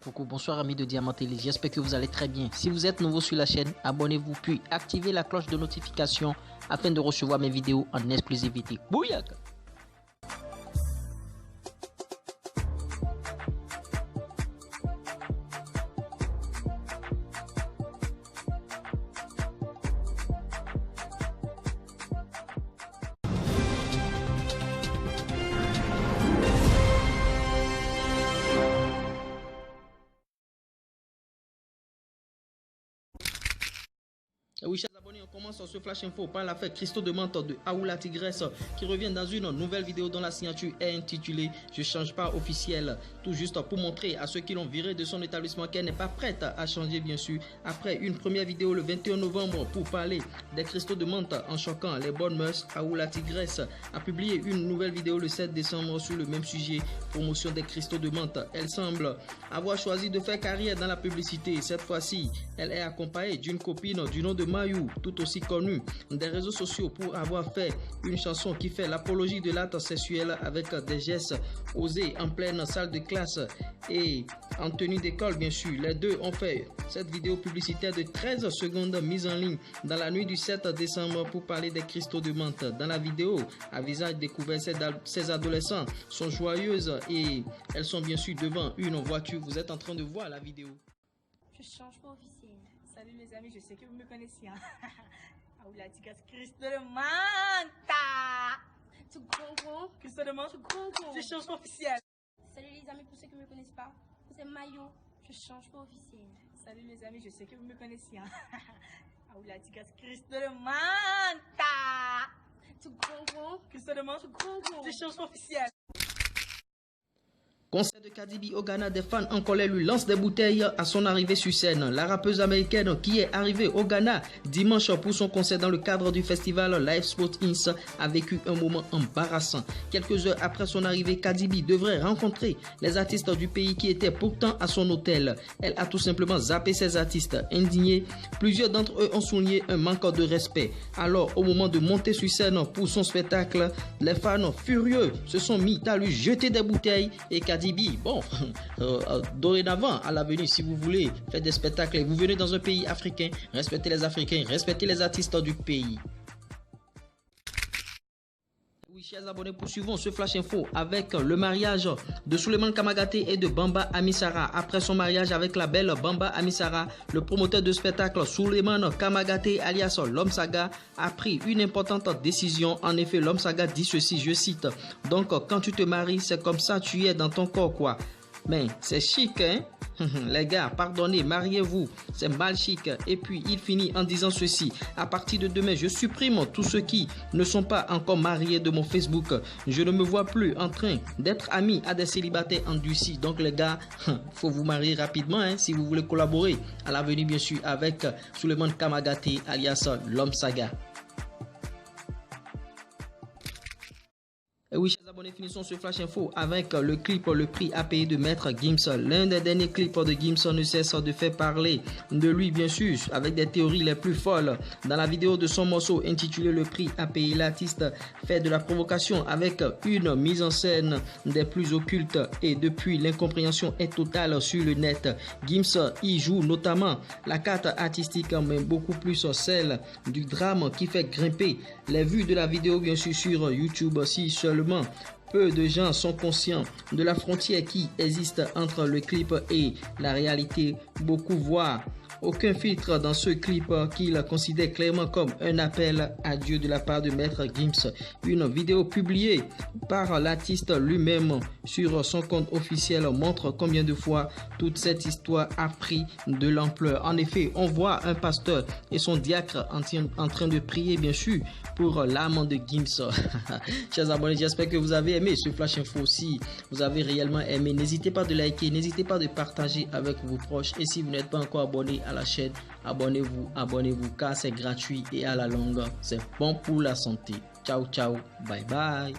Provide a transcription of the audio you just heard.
Coucou, bonsoir amis de Diamant Télé, j'espère que vous allez très bien. Si vous êtes nouveau sur la chaîne, abonnez-vous puis activez la cloche de notification afin de recevoir mes vidéos en exclusivité. Bouillaka! Oui, chers abonnés, on commence ce flash info par l'affaire Christo de Mante de Aoula Tigresse qui revient dans une nouvelle vidéo dont la signature est intitulée « Je change pas officiel ». Tout juste pour montrer à ceux qui l'ont viré de son établissement qu'elle n'est pas prête à changer bien sûr. Après une première vidéo le 21 novembre pour parler des Christo de Mante en choquant les bonnes mœurs, Aoula Tigresse a publié une nouvelle vidéo le 7 décembre sur le même sujet, promotion des Christo de Mante. Elle semble avoir choisi de faire carrière dans la publicité. Cette fois-ci, elle est accompagnée d'une copine du nom de Mayou, tout aussi connue des réseaux sociaux pour avoir fait une chanson qui fait l'apologie de l'acte sexuel avec des gestes osés en pleine salle de classe et en tenue d'école bien sûr. Les deux ont fait cette vidéo publicitaire de 13 secondes mise en ligne dans la nuit du 7 décembre pour parler des Christo de Mante. Dans la vidéo, à visage découvert, ces adolescents sont joyeuses et elles sont bien sûr devant une voiture. Vous êtes en train de voir la vidéo. Je change pas officiel. Salut les amis, je sais que vous me connaissez. Aoula Tigresse, Christo de Mante. Tu comprends? Christo de Mante, Tu comprends? je change pas officiel. Salut les amis, pour ceux qui me connaissent pas, c'est Mayo. Je change pas officiel. Salut les amis, je sais que vous me connaissez. Aoula Tigresse, Christo de Mante. Tu comprends? Christo de Mante, Tu comprends? je change pas officiel. Concert de Cardi B au Ghana, des fans en colère lui lancent des bouteilles à son arrivée sur scène. La rappeuse américaine qui est arrivée au Ghana dimanche pour son concert dans le cadre du festival Live Sport Ins a vécu un moment embarrassant. Quelques heures après son arrivée, Cardi B devrait rencontrer les artistes du pays qui étaient pourtant à son hôtel. Elle a tout simplement zappé ces artistes. Indignés, plusieurs d'entre eux ont souligné un manque de respect. Alors, au moment de monter sur scène pour son spectacle, les fans furieux se sont mis à lui jeter des bouteilles et Cardi B, bon, dorénavant, à l'avenir, si vous voulez faire des spectacles et vous venez dans un pays africain, respectez les Africains, respectez les artistes du pays. Oui, chers abonnés, poursuivons ce flash info avec le mariage de Souleymane Kamagaté et de Bamba Amissara. Après son mariage avec la belle Bamba Amissara, le promoteur de spectacle Souleymane Kamagaté alias L'Homme Saga a pris une importante décision. En effet, L'Homme Saga dit ceci, je cite: « Donc quand tu te maries, c'est comme ça tu es dans ton corps quoi. » Mais c'est chic, hein? Les gars, pardonnez, mariez-vous, c'est mal chic. Et puis il finit en disant ceci: à partir de demain, je supprime tous ceux qui ne sont pas encore mariés de mon Facebook. Je ne me vois plus en train d'être ami à des célibataires endurcis. Donc les gars, faut vous marier rapidement hein, si vous voulez collaborer à l'avenir bien sûr avec Souleymane Kamagaté alias L'Homme Saga. Et oui, chers abonnés, finissons ce flash info avec le clip Le Prix à payer de Maître Gims. L'un des derniers clips de Gims ne cesse de faire parler de lui, bien sûr, avec des théories les plus folles. Dans la vidéo de son morceau intitulé Le Prix à payer, l'artiste fait de la provocation avec une mise en scène des plus occultes et depuis, l'incompréhension est totale sur le net. Gims y joue notamment la carte artistique, mais beaucoup plus celle du drame qui fait grimper les vues de la vidéo, bien sûr, sur YouTube. Si seulement peu de gens sont conscients de la frontière qui existe entre le clip et la réalité. Beaucoup voient aucun filtre dans ce clip qu'il considère clairement comme un appel à Dieu de la part de Maître Gims. Une vidéo publiée par l'artiste lui-même sur son compte officiel montre combien de fois toute cette histoire a pris de l'ampleur. En effet, on voit un pasteur et son diacre en train de prier bien sûr pour l'âme de Gims. Chers abonnés, j'espère que vous avez aimé ce flash info. Si vous avez réellement aimé, n'hésitez pas de liker, n'hésitez pas de partager avec vos proches et si vous n'êtes pas encore abonné à la chaîne, abonnez-vous car c'est gratuit et à la longue c'est bon pour la santé. Ciao ciao, bye bye.